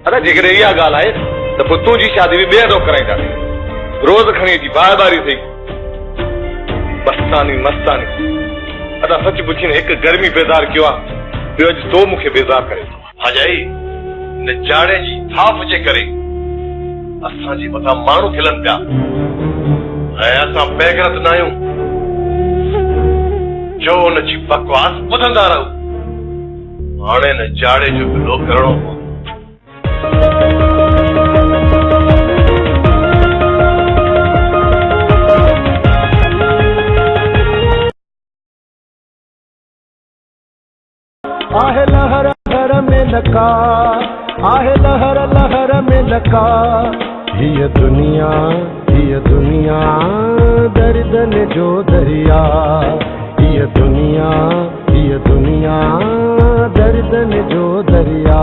अरे जेकॾहिं इहा ॻाल्हि आहे त पोइ तुंहिंजी शादी बि ॿिए हंधि कराईंदासीं। रोज़ खणी अची बार-बारी थी मस्तानी मस्तानी। अदा सच पुछी न हिकु गर्मी बेज़ार कयो आहे, ॿियो अॼु तो मूंखे बेज़ार करे थो। भाॼाई न जाड़े जी थाप जे करे असांजे मथां माण्हू खिलनि पिया ऐं असां बेगरत न आहियूं जो हुनजी बकवास ॿुधंदा रहूं। हाणे न जाड़े जो गिलो करणो पवंदो। आहे लहर लहर में लका, आहे लहर लहर में लका। हीअ दुनिया दर्दन जो दरिया। हीअ दुनिया दर्दन जो दरिया।